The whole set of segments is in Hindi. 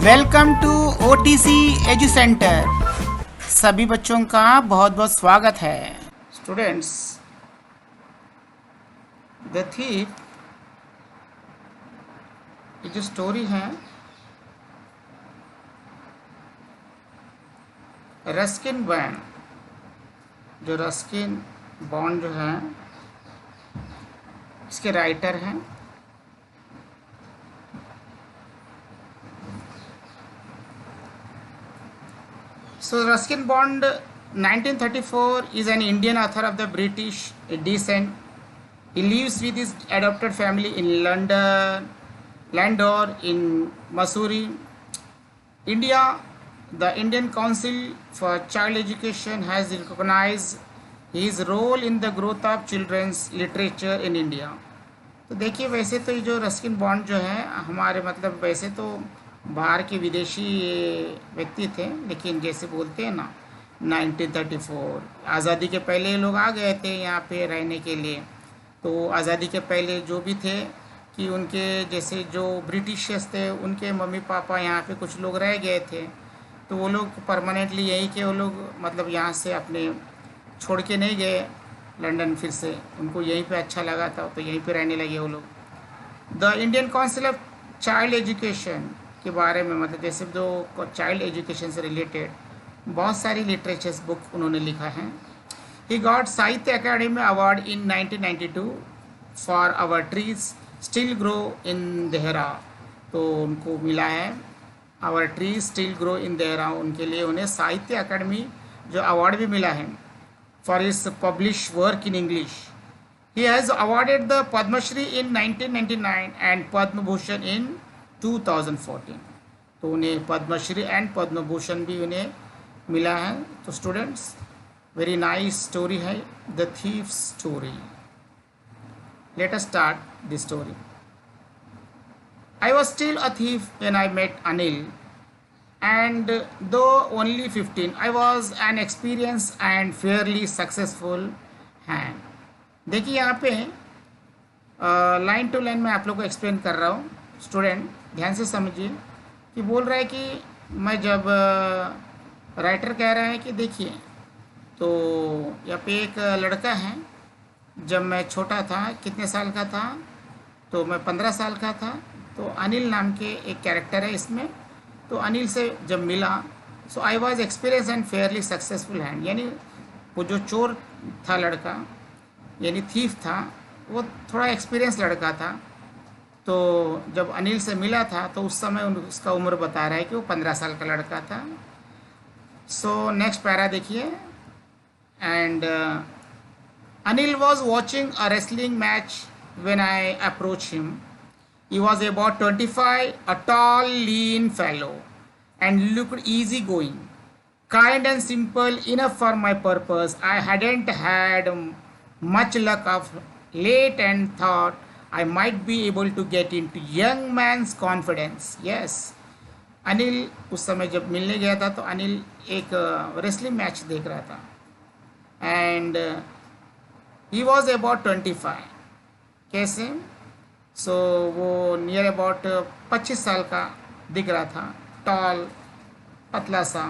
Welcome to OTC edu centre. सभी बच्चों का बहुत बहुत स्वागत है। स्टूडेंट्स, द थीफ, ये जो स्टोरी है रस्किन बॉन्ड, जो रस्किन बॉन्ड जो है इसके राइटर हैं So Ruskin Bond 1934 is an Indian author of the British descent. He lives with his adopted family in London, Landor in Missouri, India. The Indian Council for Child Education has recognized his role in the growth of children's literature in India. तो देखिए, वैसे तो ये जो रस्किन बॉन्ड जो है हमारे मतलब वैसे तो बाहर के विदेशी व्यक्ति थे, लेकिन जैसे बोलते हैं ना 1934 आज़ादी के पहले ये लोग आ गए थे यहाँ पे रहने के लिए। तो आज़ादी के पहले जो भी थे कि उनके जैसे जो ब्रिटिशर्स थे उनके मम्मी पापा यहाँ पे कुछ लोग रह गए थे, तो वो लोग परमानेंटली यही के वो लोग मतलब यहाँ से अपने छोड़ के नहीं गए लंदन, फिर से उनको यहीं पे अच्छा लगा था तो यहीं पे रहने लगे वो लोग। The Indian council of child education के बारे में मतलब जैसे जो चाइल्ड एजुकेशन से रिलेटेड बहुत सारी लिटरेचर्स बुक उन्होंने लिखा है। He got Sahitya Akademi award in 1992 for our trees still grow in Dehra, तो उनको मिला है our trees still grow in Dehra, उनके लिए उन्हें साहित्य अकेडमी जो अवार्ड भी मिला है for his publish work in English. He has awarded the Padmashri in 1999 and Padma Bhushan in 2014, तो उन्हें पद्मश्री एंड पद्म भूषण भी उन्हें मिला है। तो स्टूडेंट्स, वेरी नाइस स्टोरी है the thief story. Let us start the story. I was still a thief when I met Anil and though only 15 I was an experienced and fairly successful hand। देखिए यहाँ पे लाइन टू लाइन मैं आप लोग को एक्सप्लेन कर रहा हूँ। स्टूडेंट ध्यान से समझिए कि बोल रहा है कि मैं जब राइटर कह रहा है कि देखिए, तो यहाँ पे एक लड़का है, जब मैं छोटा था कितने साल का था, तो मैं 15 साल का था। तो अनिल नाम के एक कैरेक्टर है इसमें, तो अनिल से जब मिला so I was experience and fairly successful hand, यानी वो जो चोर था लड़का यानी थीफ था वो थोड़ा एक्सपीरियंस लड़का था। तो जब अनिल से मिला था तो उस समय उसका उम्र बता रहा है कि वो 15 साल का लड़का था। सो नेक्स्ट पैरा देखिए। And Anil was watching a wrestling match when I approach him. He was about 25, a tall, lean fellow, and looked easygoing, kind and simple enough for my purpose. I hadn't had much luck of late and thought I might be able to get into young man's confidence. Yes, Anil उस समय जब मिलने गया था तो अनिल एक रेसलिंग मैच देख रहा था एंड he was about 25। कैसे? सो वो नियर अबाउट 25 साल का दिख रहा था, टॉल, पतला सा,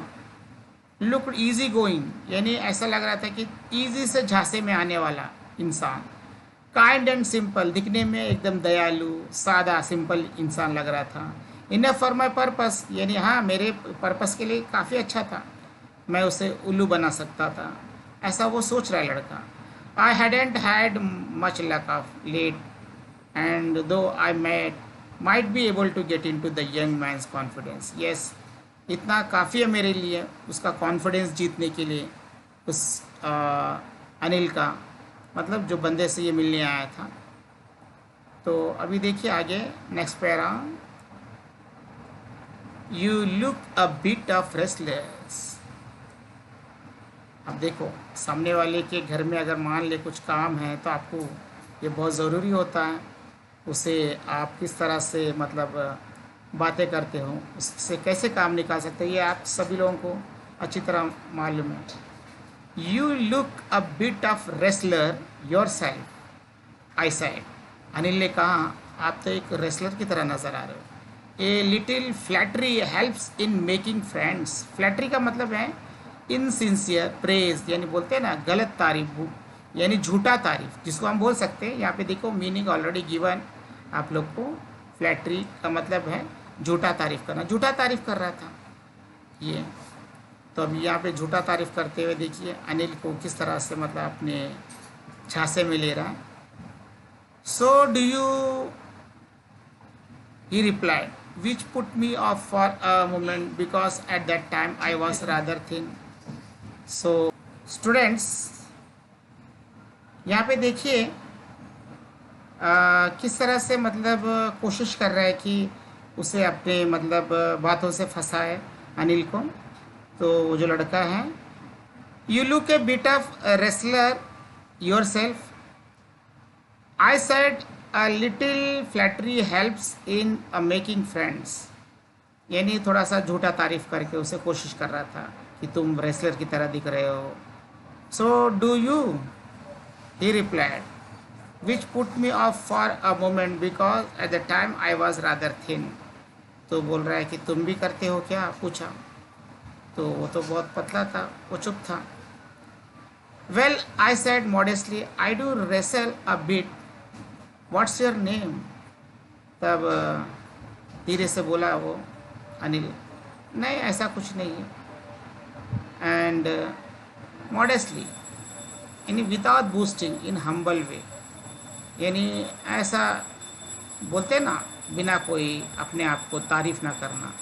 लुक्ड ईजी गोइंग, यानी ऐसा लग रहा था कि ईजी से झांसे में आने वाला इंसान, काइंड एंड सिंपल, दिखने में एकदम दयालु, सादा, सिंपल इंसान लग रहा था। इनफ फॉर माई पर्पस, यानी हाँ मेरे पर्पस के लिए काफ़ी अच्छा था, मैं उसे उल्लू बना सकता था, ऐसा वो सोच रहा है लड़का। I hadn't had much luck of late and though I might be able to get into the young man's confidence। yes, इतना काफ़ी है मेरे लिए उसका कॉन्फिडेंस जीतने के लिए, उस अनिल का, मतलब जो बंदे से ये मिलने आया था। तो अभी देखिए आगे next para. You look a bit of restless. अब देखो, सामने वाले के घर में अगर मान ले कुछ काम है तो आपको ये बहुत ज़रूरी होता है उसे आप किस तरह से मतलब बातें करते हो, उससे कैसे काम निकाल सकते हैं, ये आप सभी लोगों को अच्छी तरह मालूम है। You look a bit of wrestler your self, I said. Anil ने कहा आप तो एक रेसलर की तरह नज़र आ रहे हो। A little flattery helps in making friends. Flattery का मतलब है इनसिंसियर प्रेज, यानी बोलते हैं ना गलत तारीफ, यानी झूठा तारीफ जिसको हम बोल सकते हैं। यहाँ पे देखो मीनिंग ऑलरेडी गिवन आप लोग को। फ्लैटरी का मतलब है झूठा तारीफ करना, झूठा तारीफ कर रहा था ये। तो अब यहाँ पे झूठा तारीफ करते हुए देखिए अनिल को किस तरह से मतलब अपने झांसे में ले रहा है। So do you, he replied, which put me off for a moment because at that time I was rather thin. So students, यहाँ पे देखिए किस तरह से मतलब कोशिश कर रहा है कि उसे अपने मतलब बातों से फंसाए अनिल को। तो वो जो लड़का है, you look A bit of wrestler your self, I said a little flattery helps in making friends, यानी थोड़ा सा झूठा तारीफ करके उसे कोशिश कर रहा था कि तुम रेसलर की तरह दिख रहे हो। So do you, he replied which put me of for a moment because at the time I was rather thin. तो बोल रहा है कि तुम भी करते हो क्या, पूछा। तो वो तो बहुत पतला था, वो चुप था। Well I said modestly I do wrestle a bit, what's your name. तब धीरे से बोला वो अनिल, नहीं ऐसा कुछ नहीं है। एंड मॉडेस्टली यानी विदाउट बूस्टिंग इन हम्बल वे, यानी ऐसा बोलते हैं ना बिना कोई अपने आप को तारीफ ना करना,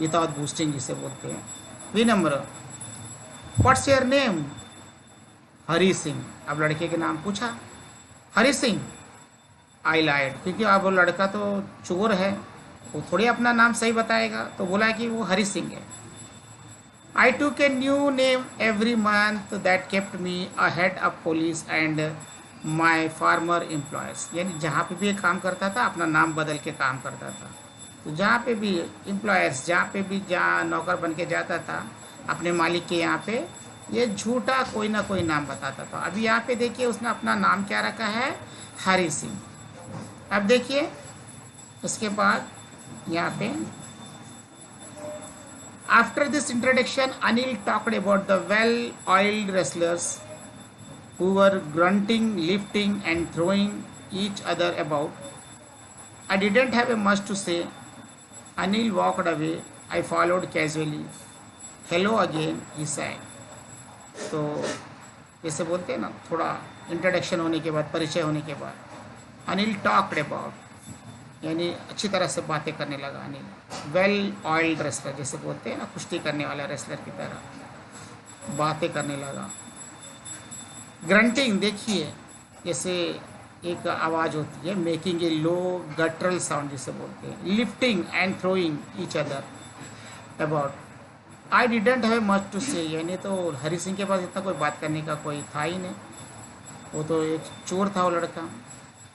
विदाउट बूस्टिंग जिसे बोलते हैं, विनम्र। What's your name, Hari Singh. अब लड़के के नाम पूछा, हरी सिंह। आई लाइड, क्योंकि अब वो लड़का तो चोर है, वो थोड़ी अपना नाम सही बताएगा, तो बोला कि वो हरी सिंह है। आई टूक a new name every month that kept me ahead of police and my farmer employees, यानी जहाँ पे भी ये काम करता था अपना नाम बदल के काम करता था। तो जहाँ पे भी एम्प्लॉयर्स, जहाँ नौकर बन के जाता था अपने मालिक के यहाँ पे, ये झूठा कोई ना कोई नाम बताता था। अभी यहाँ पे देखिए उसने अपना नाम क्या रखा है, हरी सिंह। अब देखिए उसके बाद यहाँ पे after this introduction Anil talked about the well oiled wrestlers who were grunting, lifting and throwing each other about. I didn't have much to say. Anil walked away. I followed casually. Hello again, he said. तो जैसे बोलते हैं ना, थोड़ा इंट्रोडक्शन होने के बाद, परिचय होने के बाद, अनिल टॉक्ड अबाउट, यानी अच्छी तरह से बातें करने लगा अनिल। वेल ऑयल्ड रेसलर जैसे बोलते हैं ना, कुश्ती करने वाला रेसलर की तरह बातें करने लगा। ग्रंटिंग देखिए जैसे एक आवाज़ होती है, मेकिंग ए लो गटरल साउंड जिसे बोलते हैं। Lifting and throwing each other about. I didn't have much to say, यानी तो हरी सिंह के पास इतना कोई बात करने का कोई था ही नहीं, वो तो एक चोर था वो लड़का।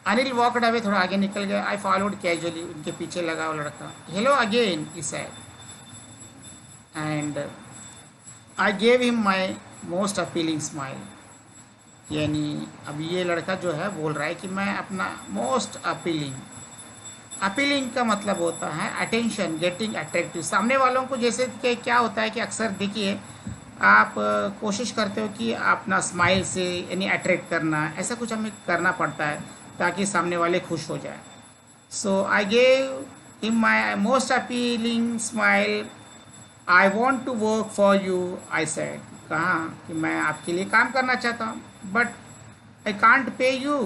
अनिल वॉकड अवे, थोड़ा आगे निकल गया। आई फॉलोड कैजुअली, उनके पीछे लगा वो लड़का। Hello again he said and I gave him my most appealing smile, यानी अब ये लड़का जो है बोल रहा है कि मैं अपना मोस्ट अपीलिंग का मतलब होता है अटेंशन, गेटिंग अट्रैक्टिव। सामने वालों को जैसे कि क्या होता है कि अक्सर देखिए आप कोशिश करते हो कि अपना स्माइल से यानी अट्रैक्ट करना, ऐसा कुछ हमें करना पड़ता है ताकि सामने वाले खुश हो जाए। So I gave him my most appealing smile. I want to work for you, I said, कहा कि मैं आपके लिए काम करना चाहता हूँ, but I can't pay you.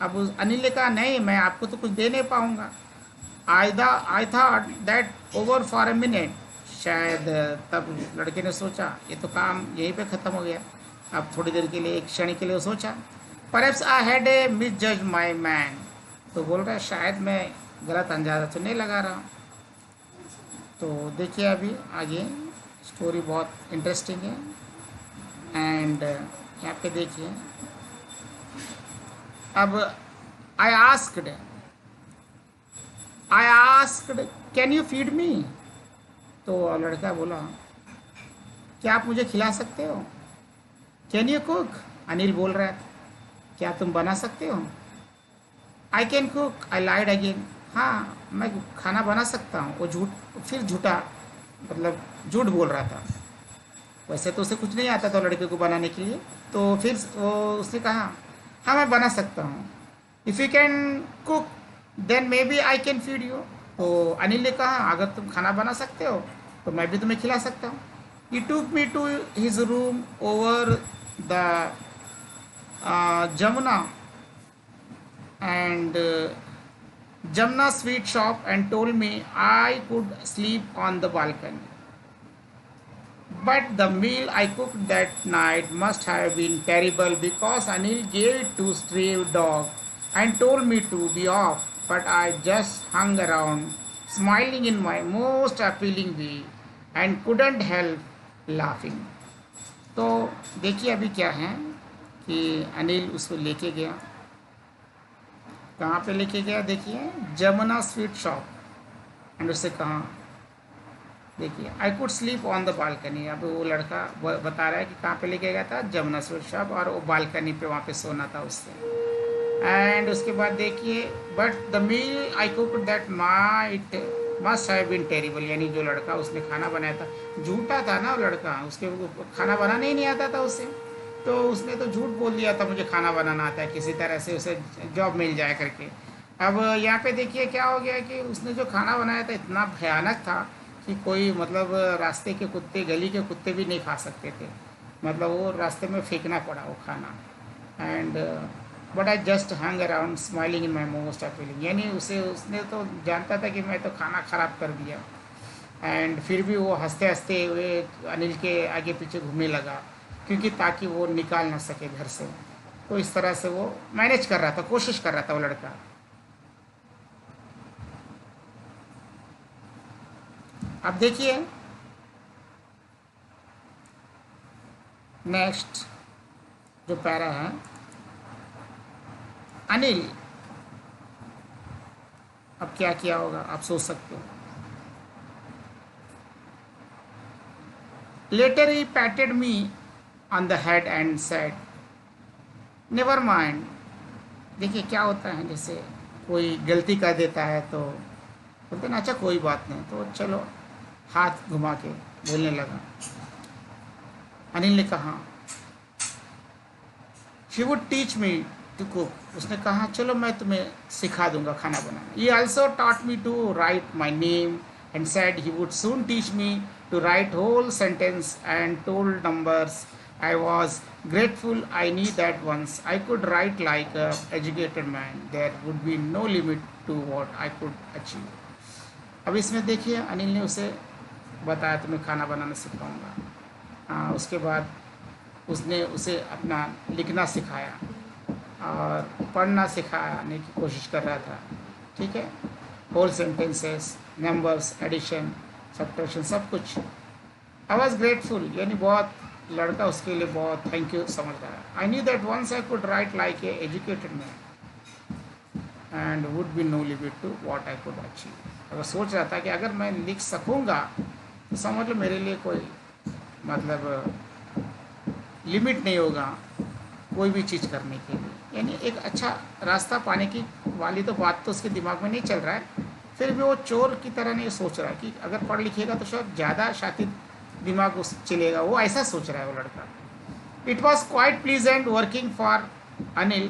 अब उस अनिल ने कहा नहीं, मैं आपको तो कुछ दे नहीं पाऊँगा। I thought that over for a minute, शायद तब लड़के ने सोचा ये तो काम यहीं पे ख़त्म हो गया। अब थोड़ी देर के लिए, एक क्षण के लिए सोचा, perhaps I had a miss जज माई मैन। तो बोल रहा है शायद मैं गलत अंदाजा तो नहीं लगा रहा हूँ। तो देखिए अभी आगे स्टोरी बहुत इंटरेस्टिंग है। एंड यहाँ पे देखिए अब I asked can you feed me. तो लड़का बोला क्या आप मुझे खिला सकते हो। कैन यू कुक, अनिल बोल रहा है क्या तुम बना सकते हो। I can cook, I lied again, हाँ मैं खाना बना सकता हूँ। वो झूठ, फिर झूठा, मतलब झूठ बोल रहा था। वैसे तो उसे कुछ नहीं आता था लड़के को बनाने के लिए। तो फिर वो उसने कहा हाँ मैं बना सकता हूँ, if you can cook then may be I can feed you. तो अनिल ने कहा अगर तुम खाना बना सकते हो तो मैं भी तुम्हें खिला सकता हूँ। He took me to his room over the Jamuna and Jamna sweet shop and told me I could sleep on the balcony. But the meal I cooked that night must have been terrible because Anil gave it to stray dog and told me to be off. But I just hung around, smiling in my most appealing way and couldn't help laughing. तो देखिए अभी क्या है कि अनिल उसको लेके गया। कहाँ पे लेके गया देखिए, जमुना स्वीट शॉप। एंड उससे कहा देखिए I could sleep on the balcony. अब वो लड़का बता रहा है कि कहाँ पे लेके गया था, जमुना स्वीट शॉप, और वो बालकनी पे वहाँ पे सोना था उससे। एंड उसके बाद देखिए but the meal I cook that night must have been terrible, यानी जो लड़का उसने खाना बनाया था झूठा था ना वो लड़का, उसके खाना बनाना ही नहीं आता था उसे। तो उसने तो झूठ बोल दिया था मुझे खाना बनाना आता है, किसी तरह से उसे जॉब मिल जाए करके। अब यहाँ पे देखिए क्या हो गया कि उसने जो खाना बनाया था इतना भयानक था कि कोई मतलब रास्ते के कुत्ते, गली के कुत्ते भी नहीं खा सकते थे। मतलब वो रास्ते में फेंकना पड़ा वो खाना। And but I just hang around smiling in my most appealing, यानी उसे उसने तो जानता था कि मैं तो खाना ख़राब कर दिया। एंड फिर भी वो हंसते हंसते हुए अनिल के आगे पीछे घूमने लगा, क्योंकि ताकि वो निकाल ना सके घर से। तो इस तरह से वो मैनेज कर रहा था, कोशिश कर रहा था वो लड़का। अब देखिए नेक्स्ट जो पैरा है, अनिल अब क्या किया होगा आप सोच सकते हो। Later he patted me on the head and said never mind. देखिए क्या होता है, जैसे कोई गलती कर देता है तो बोलते ना अच्छा कोई बात नहीं, तो चलो हाथ घुमा के बोलने लगा। अनिल ने कहा she would teach me to cook. उसने कहा चलो मैं तुम्हें सिखा दूंगा खाना बनाना। He also taught me to write my name and said he would soon teach me to write whole sentence and told numbers. I was grateful I knew that once I could write like a educated man, there would be no limit to what I could achieve. अब इसमें देखिए अनिल ने उसे बताया तुम्हें खाना बनाना सिखाऊंगा। उसके बाद उसने उसे अपना लिखना सिखाया और पढ़ना सिखाने की कोशिश कर रहा था। ठीक है, whole sentences, numbers, addition, subtraction, सब कुछ। आई वॉज ग्रेटफुल, यानी बहुत लड़का उसके लिए बहुत थैंक यू समझ रहा है। I knew that once I could write like a educated man and would be no limit to what I could achieve. अगर सोच रहा था कि अगर मैं लिख सकूँगा तो समझ लो मेरे लिए कोई मतलब लिमिट नहीं होगा कोई भी चीज़ करने के लिए। यानी एक अच्छा रास्ता पाने की वाली तो बात तो उसके दिमाग में नहीं चल रहा है, फिर भी वो चोर की तरह नहीं सोच रहा है कि अगर पढ़ लिखेगा तो शायद ज़्यादा शातिद दिमाग उस चलेगा, वो ऐसा सोच रहा है वो लड़का। It was quite pleasant working for Anil.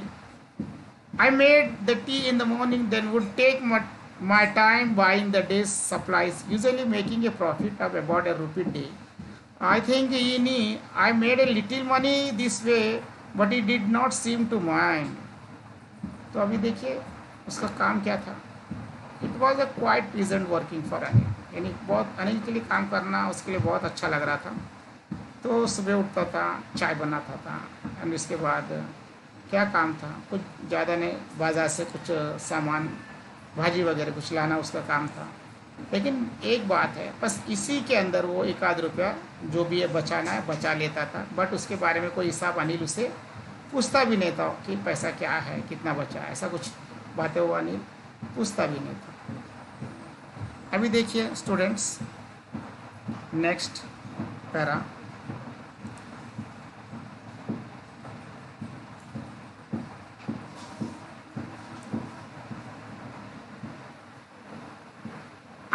I made the tea in the morning then would take my time buying the day's supplies, usually making a profit of about ₹1 day. I think I made a little money this way, but he did not seem to mind. तो अभी देखिए उसका काम क्या था। It was a quite pleasant working for Anil, यानी बहुत अनिल के लिए काम करना उसके लिए बहुत अच्छा लग रहा था। तो सुबह उठता था, चाय बनाता था, एंड इसके बाद क्या काम था, कुछ ज़्यादा नहीं, बाज़ार से कुछ सामान भाजी वगैरह कुछ लाना उसका काम था। लेकिन एक बात है, बस इसी के अंदर वो ₹1 जो भी है बचाना है बचा लेता था, बट उसके बारे में कोई हिसाब अनिल उसे पूछता भी नहीं था कि पैसा क्या है, कितना बचा है, ऐसा कुछ बातें वो अनिल पूछता भी नहीं था। अभी देखिए students next para.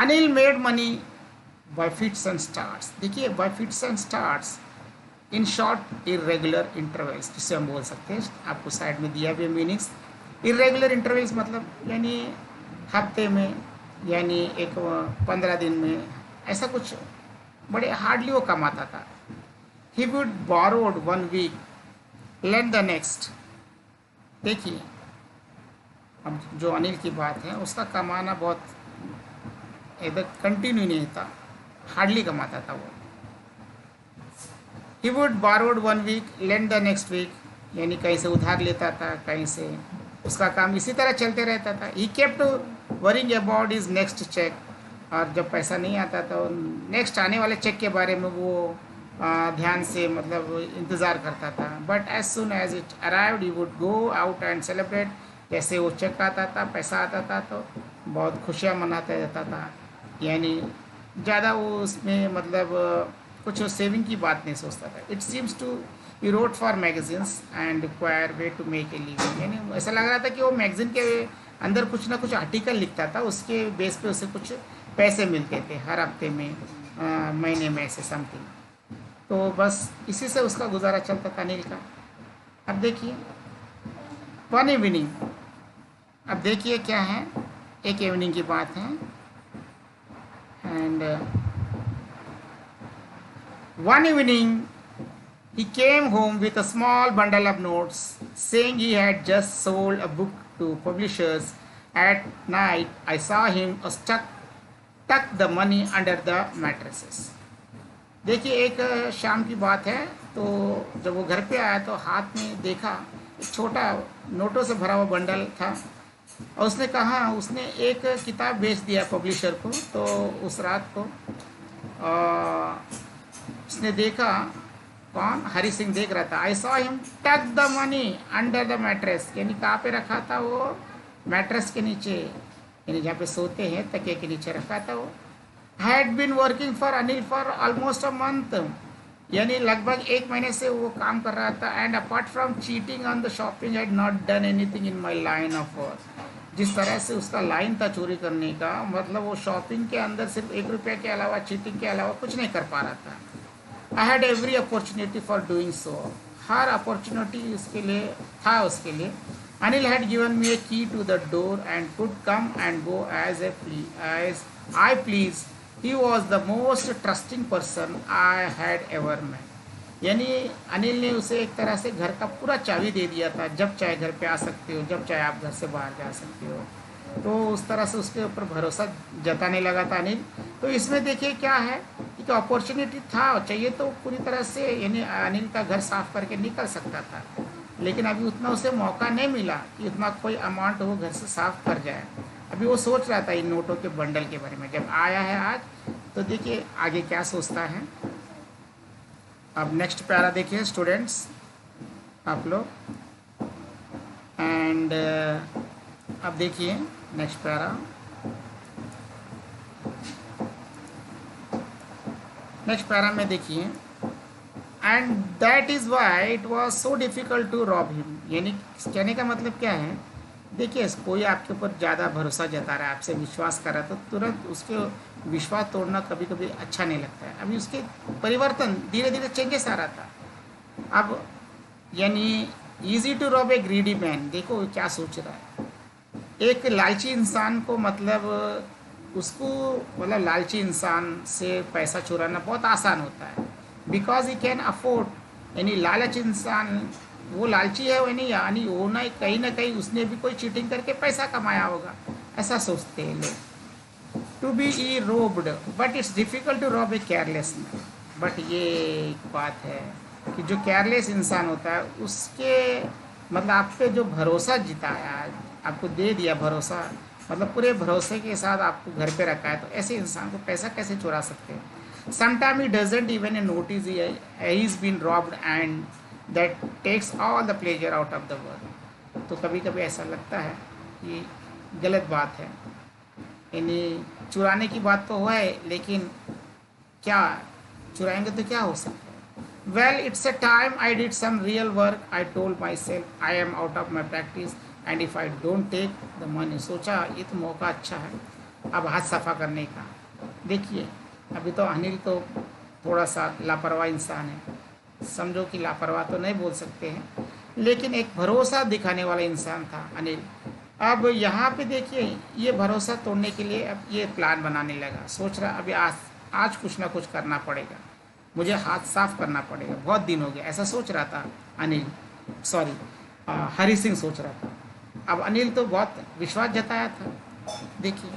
Anil made money by fits and starts. देखिए by fits and starts in short irregular intervals, जिससे हम बोल सकते हैं, आपको साइड में दिया भी मीनिंग्स। इरेगुलर इंटरवल्स मतलब यानी हफ्ते में, यानी एक 15 दिन में, ऐसा कुछ, बड़े हार्डली वो कमाता था। He would borrowed 1 week, lend the next। देखिए अब जो अनिल की बात है, उसका कमाना बहुत एकदम कंटिन्यू नहीं था, हार्डली कमाता था वो। He would borrowed 1 week, lend the next week, यानी कहीं से उधार लेता था, कहीं से, उसका काम इसी तरह चलते रहता था। ही kept worrying about his next check, और जब पैसा नहीं आता तो नेक्स्ट आने वाले चेक के बारे में वो ध्यान से मतलब इंतज़ार करता था। But as soon as it arrived he would go out and celebrate. जैसे वो चेक आता था, पैसा आता था, तो बहुत खुशियाँ मनाता रहता था, यानी ज़्यादा वो उसमें मतलब कुछ सेविंग की बात नहीं सोचता था। It seems to he wrote for magazines and require way to make a living, यानी ऐसा लग रहा था कि वो मैगजीन के अंदर कुछ ना कुछ आर्टिकल लिखता था, उसके बेस पे उसे कुछ पैसे मिलते थे हर हफ्ते में, महीने में, ऐसे समथिंग। तो बस इसी से उसका गुजारा चलता था अनिल का। अब देखिए वन इवनिंग, अब देखिए क्या है, एक इवनिंग की बात है। And one evening he came home with a small bundle of notes, saying he had just sold a book to publishers. At night I saw him tuck the money under the mattresses। देखिए एक शाम की बात है, तो जब वो घर पे आया तो हाथ में देखा एक छोटा नोटों से भरा हुआ बंडल था, और उसने कहा, उसने एक किताब बेच दिया पब्लिशर को। तो उस रात को उसने देखा, कौन, हरी सिंह देख रहा था। आई सॉ हिम टक the money under the mattress, यानी कहाँ पे रखा था वो, मैट्रेस के नीचे, यानी जहाँ पे सोते हैं तकिए के नीचे रखा था वो। Had been working for Anil for almost a month, यानी लगभग 1 महीने से वो काम कर रहा था। And apart from cheating on the shopping had not done anything in my line of work. जिस तरह से उसका लाइन था चोरी करने का, मतलब वो शॉपिंग के अंदर सिर्फ 1 रुपये के अलावा, चीटिंग के अलावा कुछ नहीं कर पा रहा था। I had every opportunity for doing so, हर अपॉर्चुनिटी उसके लिए था, उसके लिए। Anil had given me a key to the door and could come and go as I please. He was the most trusting person I had ever met, यानी अनिल ने उसे एक तरह से घर का पूरा चाबी दे दिया था, जब चाहे घर पे आ सकते हो, जब चाहे आप घर से बाहर जा सकते हो। तो उस तरह से उसके ऊपर भरोसा जताने लगा था अनिल। तो इसमें देखिए क्या है कि अपॉर्चुनिटी था, चाहिए तो पूरी तरह से, यानी अनिल का घर साफ करके निकल सकता था, लेकिन अभी उतना उसे मौका नहीं मिला कि उतना कोई अमाउंट वो घर से साफ कर जाए। अभी वो सोच रहा था इन नोटों के बंडल के बारे में। जब आया है आज, तो देखिए आगे क्या सोचता है। अब नेक्स्ट पैरा देखिए स्टूडेंट्स आप लोग, एंड अब देखिए नेक्स्ट पैरा। नेक्स्ट पैरा में देखिए, and that is why it was so difficult to rob him, यानी कहने का मतलब क्या है, देखिए कोई आपके ऊपर ज़्यादा भरोसा जता रहा है, आपसे विश्वास कर रहा है, तो तुरंत उसके विश्वास तोड़ना कभी कभी अच्छा नहीं लगता है। अभी उसके परिवर्तन धीरे धीरे चेंजेस आ रहा था। अब यानी easy to rob a greedy man, देखो क्या सोच रहा है। एक लालची इंसान को मतलब उसको, मतलब लालची इंसान से पैसा चुराना बहुत आसान होता है, बिकॉज ही कैन अफोर्ड, यानी लालच इंसान, वो लालची है वो नहीं, यानी वो ना कहीं उसने भी कोई चीटिंग करके पैसा कमाया होगा, ऐसा सोचते हैं लोग। टू बी ई robbed but it's difficult to rob a careless man. But ये एक बात है कि जो केयरलेस इंसान होता है, उसके मतलब आप पे जो भरोसा जिताया, आपको दे दिया भरोसा, मतलब पूरे भरोसे के साथ आपको घर पे रखा है, तो ऐसे इंसान को पैसा कैसे चुरा सकते हैं। Sometime he doesn't even a notice he is been robbed and that takes all the pleasure out of the world. तो कभी कभी ऐसा लगता है कि गलत बात है, यानी चुराने की बात तो है, लेकिन क्या चुराएंगे तो क्या हो सकता है। Well it's a time I did some real work, I told myself I am out of my practice and if I don't take the money. सोचा ये तो मौका अच्छा है, अब हाथ सफ़ा करने का। देखिए अभी तो अनिल तो थोड़ा सा लापरवाह इंसान है, समझो कि लापरवाह तो नहीं बोल सकते हैं, लेकिन एक भरोसा दिखाने वाला इंसान था अनिल। अब यहाँ पे देखिए ये भरोसा तोड़ने के लिए अब ये प्लान बनाने लगा, सोच रहा अभी आज आज कुछ ना कुछ करना पड़ेगा, मुझे हाथ साफ करना पड़ेगा, बहुत दिन हो गया, ऐसा सोच रहा था अनिल, सॉरी हरी सिंह सोच रहा था। अब अनिल तो बहुत विश्वास जताया था। देखिए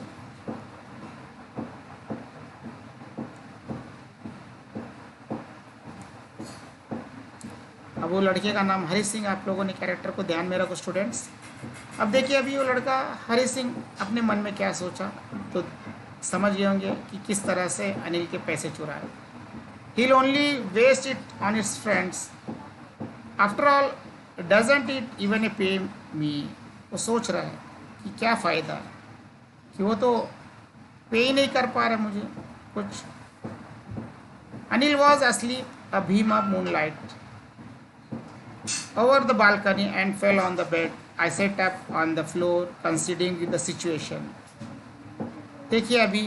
अब वो लड़के का नाम हरी सिंह, आप लोगों ने कैरेक्टर को ध्यान में रखो स्टूडेंट्स। अब देखिए अभी वो लड़का हरी सिंह अपने मन में क्या सोचा, तो समझ गए होंगे कि किस तरह से अनिल के पैसे चुराए। He'll only waste it on his friends. After all, doesn't it even pay me? वो सोच रहा है कि क्या फ़ायदा कि वो तो पे ही नहीं कर पा रहा मुझे कुछ। Anil was asleep a beam of moonlight over the balcony and fell on the bed. I sat up on the floor considering the situation. देखिए अभी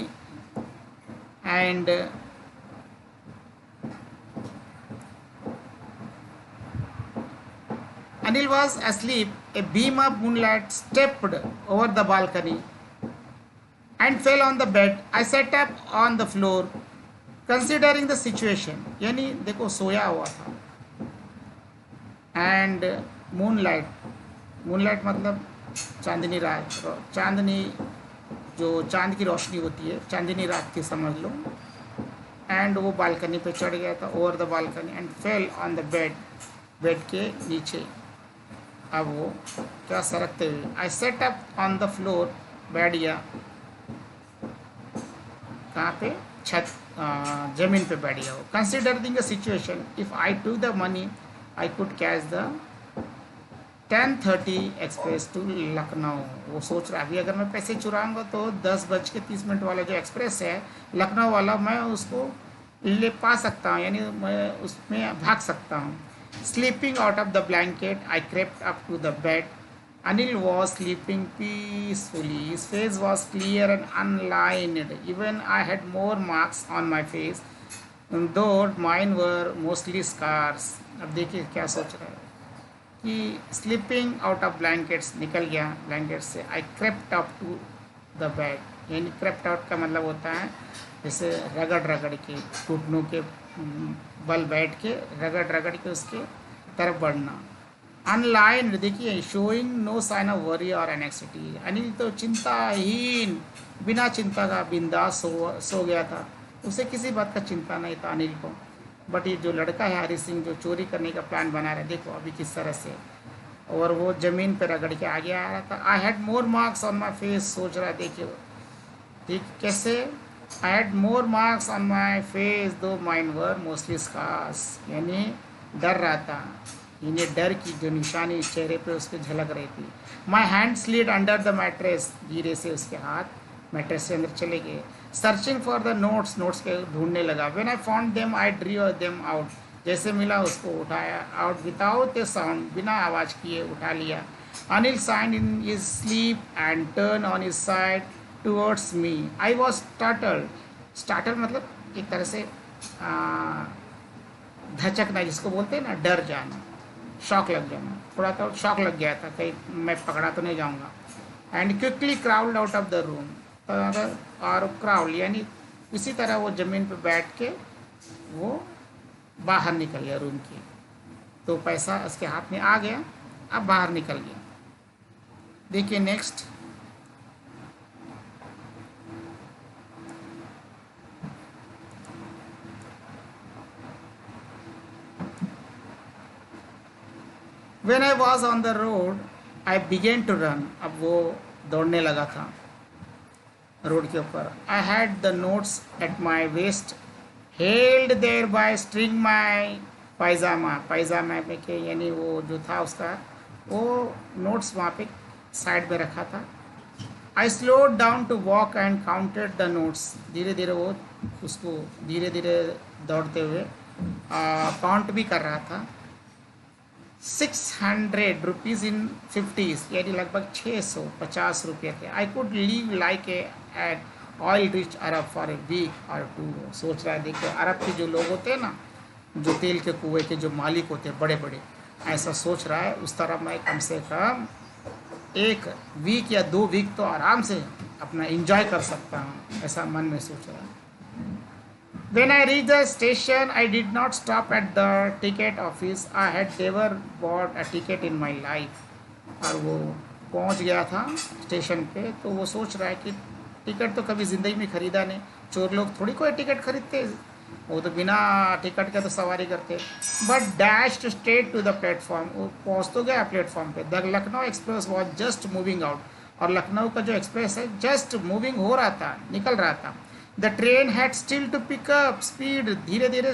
and Anil was asleep. A beam of moonlight stepped over the balcony and fell on the bed. I sat up on the floor, considering the situation. यानी देखो सोया हुआ था and moonlight मतलब चांदनी रात, चांदनी जो चांद की रोशनी होती है, चांदनी रात की समझ लो। एंड वो बालकनी पे चढ़ गया था, over the balcony and fell on the bed, bed के नीचे। अब वो क्या सरकते हुए, I sat up on the floor, बैठ गया कहाँ पे, छत जमीन पे बैठ गया वो। Considering the situation, if I took the money I could catch the 10:30 express to Lucknow. वो सोच रहा अभी अगर मैं पैसे चुराऊंगा तो 10:30 वाला जो एक्सप्रेस है लखनऊ वाला, मैं उसको ले पा सकता हूँ, यानी मैं उसमें भाग सकता हूँ। Sleeping out of the blanket, I crept up to the bed. Anil was sleeping peacefully. His face was clear and unlined. Even I had more marks on my face, though mine were mostly scars. अब देखिए क्या सोच रहा है कि स्लीपिंग आउट ऑफ ब्लैंकेट्स, निकल गया ब्लैंकेट से। I crept up to the bed, यानी क्रेप्ट आउट का मतलब होता है जैसे रगड़ रगड़ के, घुटनों के बल बैठ के रगड़ के उसके तरफ बढ़ना। अनलाइन देखिए, showing no sign of worry or anxiety. Anil तो चिंताहीन, बिना चिंता का बिंदास सो गया था, उसे किसी बात का चिंता नहीं था अनिल को। बट ये जो लड़का है हरी सिंह, जो चोरी करने का प्लान बना रहा है, देखो अभी किस तरह से, और वो ज़मीन पर रगड़ के आगे आ रहा था। I had more marks on my face, सोच रहा है देखिए ठीक कैसे। I had more marks on my face दो माइन वर मोस्टली स्कार्स, यानी डर रहा था, यानी डर की जो निशानी चेहरे पे उसके झलक रही थी। My hand slid under the mattress, धीरे से उसके हाथ मैट्रेस से अंदर चले गए। Searching for the notes, notes के ढूंढने लगा। When I found them I drew them out, जैसे मिला उसको उठाया। आउट विदाउट ए साउंड, बिना आवाज़ किए उठा लिया। Anil signed in his sleep and turn on his side towards me. I was startled, startle मतलब एक तरह से धचकना, जिसको बोलते हैं ना, डर जाना, शॉक लग जाना, थोड़ा तो शॉक लग गया था, कहीं मैं पकड़ा तो नहीं जाऊंगा। And quickly crawled out of the room, और क्राउल यानी इसी तरह वो ज़मीन पे बैठ के वो बाहर निकल गया रूम की। तो पैसा उसके हाथ में आ गया, अब बाहर निकल गया। देखिए next, When I was on the road, I began to run. अब वो दौड़ने लगा था रोड के ऊपर। I had the notes at my waist, held there by string my पायजामा, पायजामा में के यानी वो जो था उसका, वो नोट्स वहाँ पे साइड में रखा था। I slowed down to walk and counted the notes. धीरे धीरे वो उसको धीरे धीरे दौड़ते हुए काउंट भी कर रहा था। 600 रुपीज़ इन 50s, यानी लगभग 650 रुपये थे। I could live like an oil rich Arab for a week or two. सोच रहा है, देखो अरब के जो लोग होते हैं ना, जो तेल के कुएं के जो मालिक होते हैं बड़े बड़े, ऐसा सोच रहा है उस तरह मैं कम से कम एक वीक या 2 वीक तो आराम से अपना एंजॉय कर सकता हूँ, ऐसा मन में सोच रहा है। When I reached the station, I did not stop at the ticket office. I had never bought a ticket in my life. और वो पहुंच गया था स्टेशन पे, तो वो सोच रहा है कि टिकट तो कभी ज़िंदगी में ख़रीदा नहीं। चोर लोग थोड़ी कोई टिकट खरीदते, वो तो बिना टिकट के तो सवारी करते। But dash straight to the platform, वो पहुंच तो गया प्लेटफॉर्म पे। The Lucknow express was just moving out, और लखनऊ का जो एक्सप्रेस है जस्ट मूविंग हो रहा था, निकल रहा था। The train had still to pick up speed, धीरे धीरे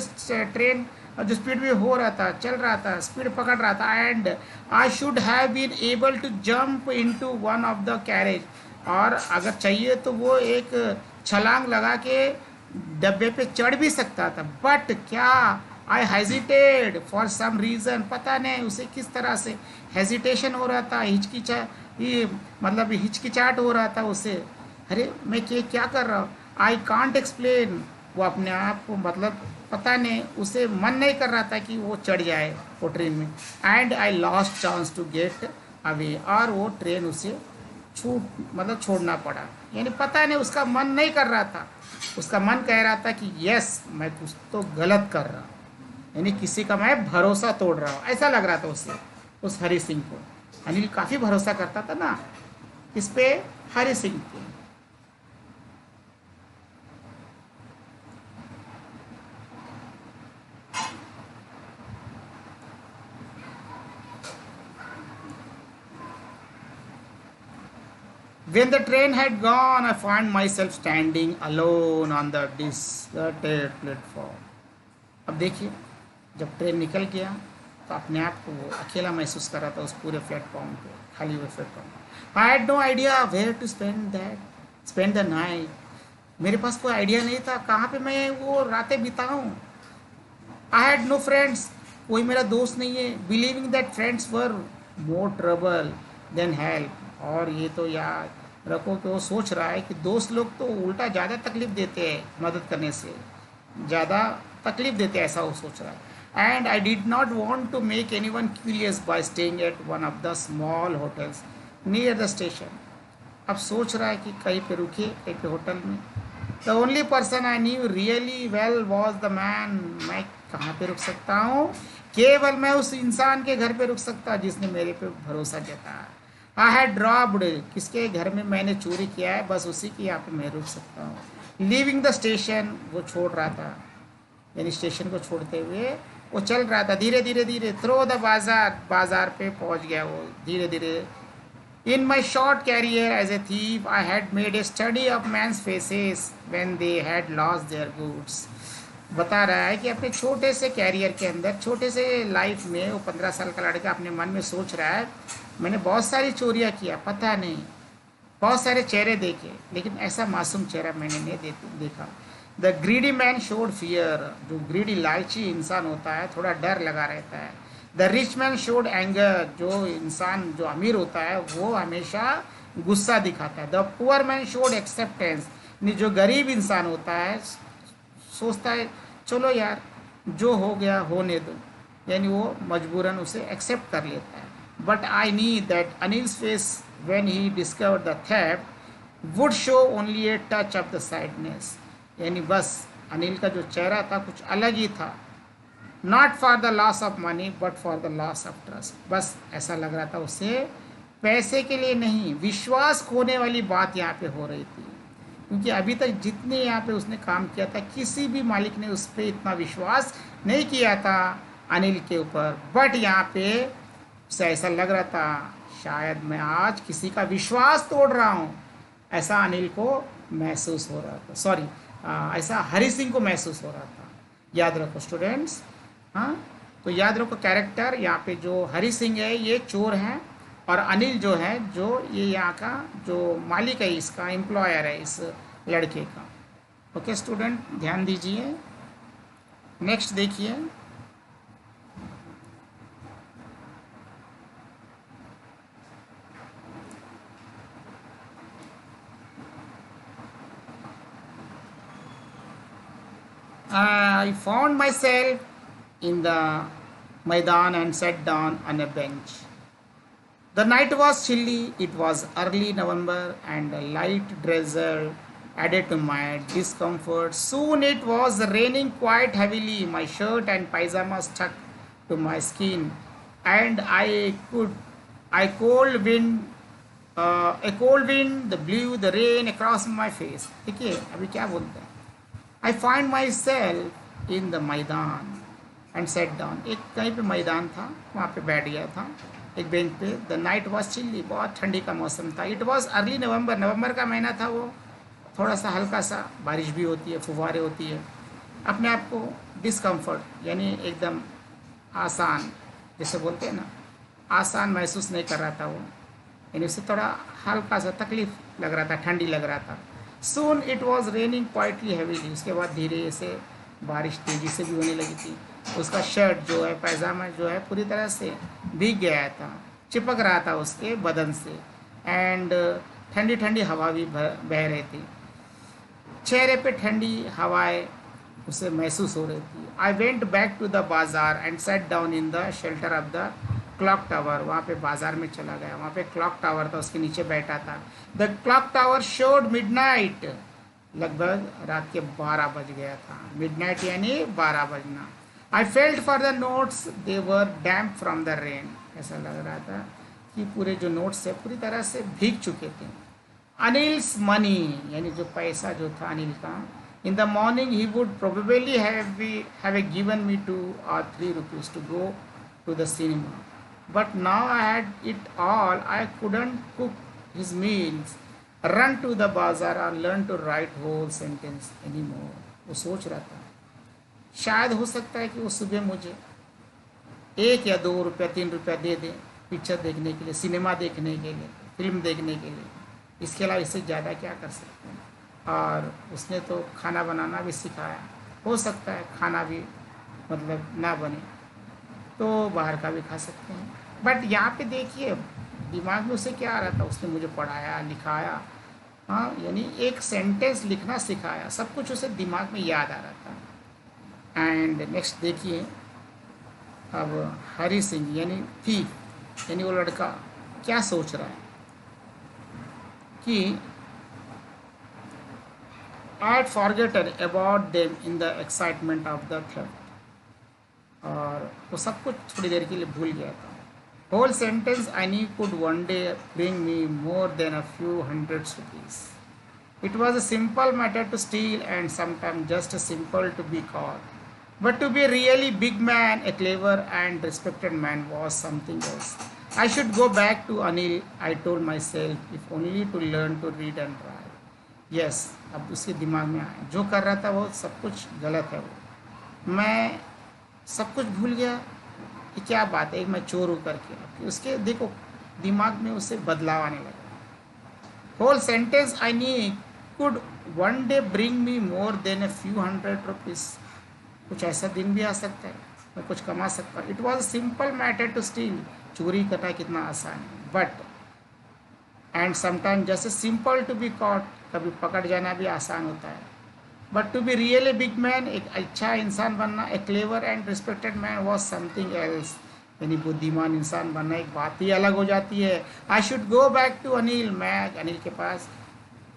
ट्रेन जो स्पीड में हो रहा था, चल रहा था, स्पीड पकड़ रहा था। And I should have been able to jump into one of the carriage, और अगर चाहिए तो वो एक छलांग लगा के डब्बे पे चढ़ भी सकता था। बट क्या, आई हेजिटेड फॉर सम रीज़न, पता नहीं उसे किस तरह से हेजिटेशन हो रहा था, मतलब हिचकिचाहट हो रहा था उसे। अरे मैं क्या कर रहा हूँ, आई कांट एक्सप्लेन। वो अपने आप को मतलब पता नहीं, उसे मन नहीं कर रहा था कि वो चढ़ जाए वो ट्रेन में। And I lost chance to get away, और वो ट्रेन उसे छोड़ना पड़ा। यानी पता नहीं, उसका मन नहीं कर रहा था, उसका मन कह रहा था कि यस मैं कुछ तो गलत कर रहा हूँ, यानी किसी का मैं भरोसा तोड़ रहा हूँ, ऐसा लग रहा था उसे, उस हरि सिंह को। अनिल काफ़ी भरोसा करता था ना इस पे, हरि सिंह पे। When the train had gone, I found myself standing alone on the deserted platform. अब देखिए, जब ट्रेन निकल गया तो अपने आप को वो अकेला महसूस कर रहा था उस पूरे प्लेटफॉर्म पे, खाली हुए platform. I had no idea where to spend the night. मेरे पास कोई आइडिया नहीं था कहाँ पे मैं वो रातें बिताऊँ। आई हैड नो फ्रेंड्स, कोई मेरा दोस्त नहीं है। Believing that friends were more trouble than help. और ये तो याद रखो कि वो सोच रहा है कि दोस्त लोग तो उल्टा ज़्यादा तकलीफ देते हैं, मदद करने से ज़्यादा तकलीफ देते हैं, ऐसा वो सोच रहा है। And I did not want to make anyone curious by staying at one of the small hotels near the station. अब सोच रहा है कि कहीं पे रुके, कहीं पे होटल में। The only person I knew really well was the man. मैं कहाँ पे रुक सकता हूँ, केवल मैं उस इंसान के घर पे रुक सकता जिसने मेरे पे भरोसा जताया। आई हैड ड्रॉप्ड, किसके घर में मैंने चोरी किया है, बस उसी के यहाँ पे मैं रुक सकता हूँ। लीविंग द स्टेशन, वो छोड़ रहा था, यानी स्टेशन को छोड़ते हुए वो चल रहा था धीरे धीरे धीरे। थ्रो द बाजार, बाजार पे पहुँच गया वो धीरे धीरे। In my short career as a thief, I had made a study of men's faces when they had lost their goods. बता रहा है कि अपने छोटे से कैरियर के अंदर, छोटे से लाइफ में, वो 15 साल का लड़का अपने मन में सोच रहा है मैंने बहुत सारी चोरियां किया, पता नहीं बहुत सारे चेहरे देखे, लेकिन ऐसा मासूम चेहरा मैंने नहीं देखा। The greedy man showed fear, जो ग्रीडी लालची इंसान होता है थोड़ा डर लगा रहता है। The rich man showed anger, जो इंसान जो अमीर होता है वो हमेशा गुस्सा दिखाता है। The poor man showed acceptance, जो गरीब इंसान होता है सोचता है चलो यार जो हो गया होने दो, यानी वो मजबूरन उसे एक्सेप्ट कर लेता है। But I knee that Anil's face when he discovered the theft would show only a touch of the sadness, यानी बस अनिल का जो चेहरा था कुछ अलग ही था। Not for the loss of money but for the loss of trust, बस ऐसा लग रहा था उसे पैसे के लिए नहीं, विश्वास खोने वाली बात यहाँ पे हो रही थी। क्योंकि अभी तक जितने यहाँ पे उसने काम किया था किसी भी मालिक ने उस पर इतना विश्वास नहीं किया था अनिल के ऊपर। बट यहाँ पे उसे ऐसा लग रहा था शायद मैं आज किसी का विश्वास तोड़ रहा हूँ, ऐसा अनिल को महसूस हो रहा था। सॉरी, ऐसा हरि सिंह को महसूस हो रहा था। याद रखो स्टूडेंट्स, हाँ तो याद रखो कैरेक्टर यहाँ पे जो हरि सिंह है ये चोर हैं, और अनिल जो है जो ये यहाँ का जो मालिक है, इसका एम्प्लॉयर है इस लड़के का। ओके स्टूडेंट ध्यान दीजिए। नेक्स्ट देखिए, I found myself in the Maidan and sat down on a bench. The night was chilly, it was early November, and a light drizzle added to my discomfort. Soon it was raining quite heavily. My shirt and pajama stuck to my skin, and I cold wind, a cold wind blew the rain across my face. देखिए अभी क्या बोलते हैं? I find myself in the मैदान एंड सेट डाउन. एक कहीं पे मैदान था, वहाँ पे बैठ गया था एक बेंच पे. द नाइट वॉज चिल्ली, बहुत ठंडी का मौसम था. इट वॉज अर्ली नवंबर, नवंबर का महीना था वो. थोड़ा सा हल्का सा बारिश भी होती है, फुहारे होती है. अपने आप को डिस्कम्फर्ट यानी एकदम आसान, जैसे बोलते हैं ना, आसान महसूस नहीं कर रहा था वो. यानी उससे थोड़ा हल्का सा तकलीफ लग रहा था, ठंडी लग रहा था. Soon it was raining quietly heavily. उसके बाद धीरे से बारिश तेज़ी से भी होने लगी थी. उसका शर्ट जो है, पैजामा जो है, पूरी तरह से भीग गया था, चिपक रहा था उसके बदन से. एंड ठंडी ठंडी हवा भी बह रही थी. चेहरे पे ठंडी हवाएं उसे महसूस हो रही थी. I went back to the bazaar and sat down in the shelter of the clock tower. वहाँ पे बाज़ार में चला गया. वहाँ पे क्लॉक टावर था, उसके नीचे बैठा था. The clock tower showed midnight. लगभग रात के 12 बज गया था. मिडनाइट यानी 12 बजना. I felt for the notes, they were damp from the rain. ऐसा लग रहा था कि पूरे जो नोट्स है पूरी तरह से भीग चुके थे. अनिल्स मनी यानी जो पैसा जो था अनिल का. इन the morning he would probably have given me 2 or 3 rupees to go to the cinema. But now I had it all. I couldn't cook his meals, run to the bazaar or learn to write whole sentence anymore. वो सोच रहा था शायद हो सकता है कि वो सुबह मुझे 1 या 2 रुपया 3 रुपया दे दें पिक्चर देखने के लिए, सिनेमा देखने के लिए, फिल्म देखने के लिए. इसके अलावा इससे ज़्यादा क्या कर सकते हैं. और उसने तो खाना बनाना भी सिखाया. हो सकता है खाना भी मतलब ना बने तो बाहर का भी खा सकते हैं. बट यहाँ पे देखिए दिमाग में उसे क्या आ रहा था. उसने मुझे पढ़ाया, लिखाया, हाँ, यानी एक सेंटेंस लिखना सिखाया. सब कुछ उसे दिमाग में याद आ रहा था. एंड नेक्स्ट देखिए अब हरी सिंह यानी थीफ यानी वो लड़का क्या सोच रहा है कि I had forgotten about them in the excitement of the theft. और वो सब कुछ थोड़ी देर के लिए भूल गया था. Whole sentence I knew could one day bring me more than a few hundreds rupees. It was a simple matter to steal and sometime just simple to be caught. But to be a really big man, a clever and respected man was something else. I should go back to Anil, I told myself, if only to learn to read and write. Yes, अब उसके दिमाग में आया जो कर रहा था वो सब कुछ गलत है. वो मैं सब कुछ भूल गया. ये क्या बात है, मैं चोर हूँ करके. उसके देखो दिमाग में उससे बदलाव आने लगा. Whole sentence I knew could one day bring me more than a few hundred rupees. कुछ ऐसा दिन भी आ सकता है मैं कुछ कमा सकता हूँ. It was simple matter to steal. चोरी करना कितना आसान है. बट एंड समटाइम जैसे सिंपल टू बी कॉट, कभी पकड़ जाना भी आसान होता है. But to be really big man, एक अच्छा इंसान बनना, a clever and respected man was something else. यानी बुद्धिमान इंसान बनना एक बात ही अलग हो जाती है. I should go back to Anil. मैं अनिल के पास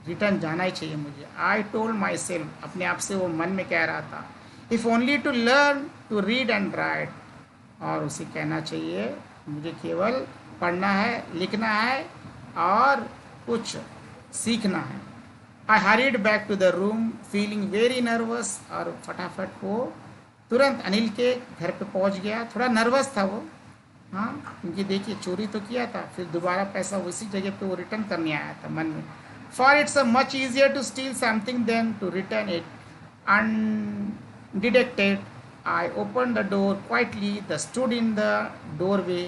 रिटर्न जाना ही चाहिए मुझे. आई टोल्ड माई सेल्फ, अपने आप से वो मन में कह रहा था. If only to learn to read and write. और उसे कहना चाहिए मुझे केवल पढ़ना है, लिखना है और कुछ सीखना है. I hurried back to the room feeling very nervous. और फटाफट वो तुरंत अनिल के घर पे पहुंच गया. थोड़ा नर्वस था वो, हाँ, क्योंकि देखिए चोरी तो किया था, फिर दोबारा पैसा उसी जगह पे वो रिटर्न करने आया था मन में. For it's a much easier to steal something than to return it undetected. I opened the door quietly. They stood in the doorway.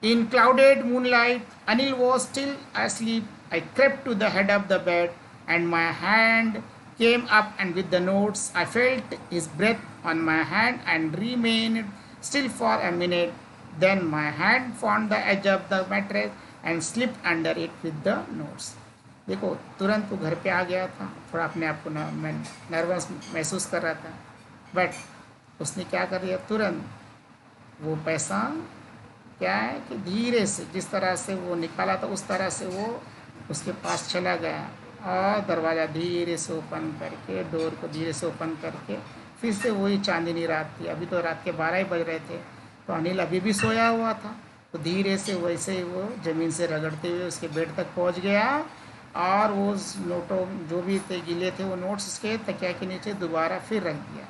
In clouded moonlight, Anil was still asleep. I crept to the head of the bed and my hand came up and with the notes. I felt his breath on my hand and remained still for a minute. Then my hand found the edge of the mattress and slipped under it with the notes. देखो तुरंत वो घर पे आ गया था. थोड़ा अपने आप को मैं नर्वस महसूस कर रहा था. बट उसने क्या कर दिया, तुरंत वो पैसा क्या है कि धीरे से जिस तरह से वो निकाला था उस तरह से वो उसके पास चला गया और दरवाज़ा धीरे से ओपन करके, डोर को धीरे से ओपन करके, फिर से वही चांदनी रात थी। अभी तो रात के 12 ही बज रहे थे, तो अनिल अभी भी सोया हुआ था। तो धीरे से वैसे ही वो ज़मीन से रगड़ते हुए उसके बेड तक पहुंच गया और वो नोटों जो भी थे गिले थे वो नोट्स उसके तकिया के नीचे दोबारा फिर रख दिया।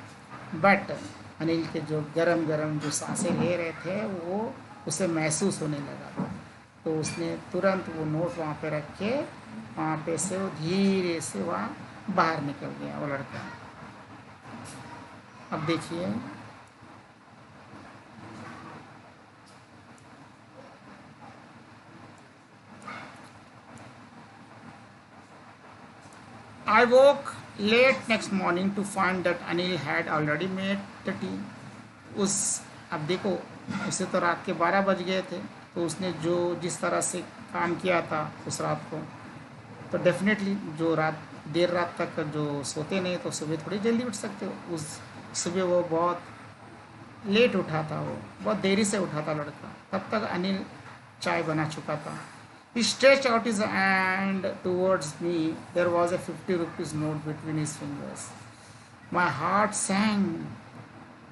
बट अनिल के जो गरम गरम जो सांसें ले रहे थे वो उसे महसूस होने लगा। तो उसने तुरंत वो नोट वहाँ पे रख के वहाँ पे से वो धीरे से वहाँ बाहर निकल गया वो लड़का। अब देखिए I woke late next morning to find that Anil had already made the tea. उस अब देखो उसे तो रात के 12 बज गए थे, तो उसने जो जिस तरह से काम किया था उस रात को, तो डेफिनेटली जो रात देर रात तक जो सोते नहीं तो सुबह थोड़ी जल्दी उठ सकते हो। उस सुबह वो बहुत लेट उठा था, वो बहुत देरी से उठा था लड़का। तब तक अनिल चाय बना चुका था। He stretched out his hand towards me. There was a 50 rupees note between his fingers. My heart sank.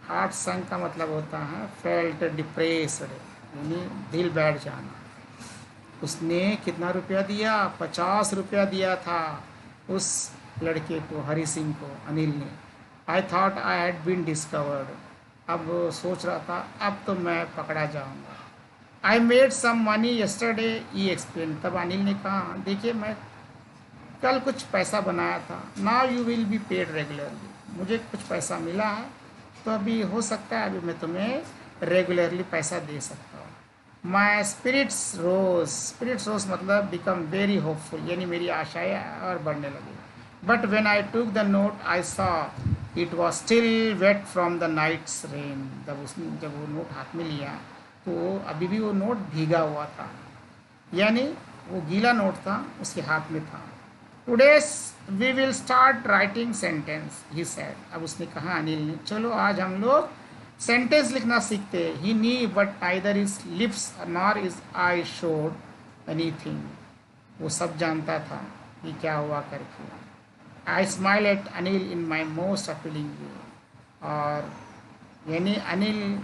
Heart sank का मतलब होता है फेल्ट डिप्रेस्ड, यानी दिल बैठ जाना। उसने कितना रुपया दिया, 50 रुपया दिया था उस लड़के को, हरी सिंह को, अनिल ने। I thought I had been discovered. अब सोच रहा था अब तो मैं पकड़ा जाऊंगा। I made some money yesterday, he explain. तब अनिल ने कहा देखिए मैं कल कुछ पैसा बनाया था। Now you will be paid regularly. मुझे कुछ पैसा मिला है तो अभी हो सकता है अभी मैं तुम्हें रेगुलरली पैसा दे सकता हूँ। माई स्पिरिट्स रोज मतलब बिकम वेरी होपफुल, यानी मेरी आशाएं और बढ़ने लगी। But when I took the note I saw it was still wet from the night's rain. जब वो नोट हाथ में लिया तो अभी भी वो नोट भीगा हुआ था, यानी वो गीला नोट था, उसके हाथ में था। Today's we will start writing sentence, he said. अब उसने कहा अनिल ने, चलो आज हम लोग सेंटेंस लिखना सीखते हैं। He knew but neither his lips nor his eye showed anything. वो सब जानता था कि क्या हुआ करके। I smile at Anil in my most appealing way. और यानी अनिल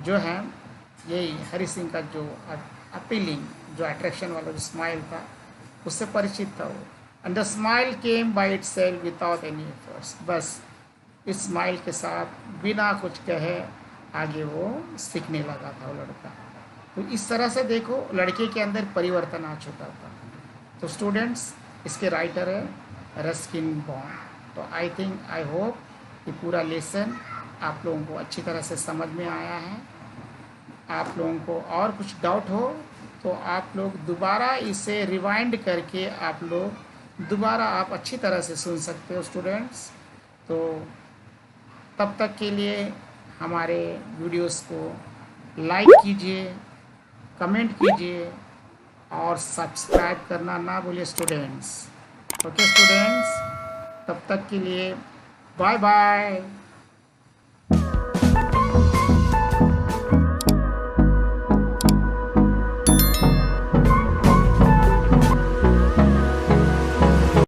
जो है यही हरी सिंह का जो अपीलिंग, जो अट्रैक्शन वाला जो स्माइल था उससे परिचित था वो। And the smile came by it self without any efforts. बस इस स्माइल के साथ बिना कुछ कहे आगे वो सीखने लगा था वो लड़का। तो इस तरह से देखो लड़के के अंदर परिवर्तन आ चुका था। तो स्टूडेंट्स इसके राइटर है रस्किन बॉन्ड। तो आई थिंक आई होप कि पूरा लेसन आप लोगों को अच्छी तरह से समझ में आया है। आप लोगों को और कुछ डाउट हो तो आप लोग दोबारा इसे रिवाइंड करके आप लोग दोबारा आप अच्छी तरह से सुन सकते हो स्टूडेंट्स। तो तब तक के लिए हमारे वीडियोस को लाइक कीजिए, कमेंट कीजिए और सब्सक्राइब करना ना भूलिए स्टूडेंट्स। ओके स्टूडेंट्स, तब तक के लिए बाय बाय।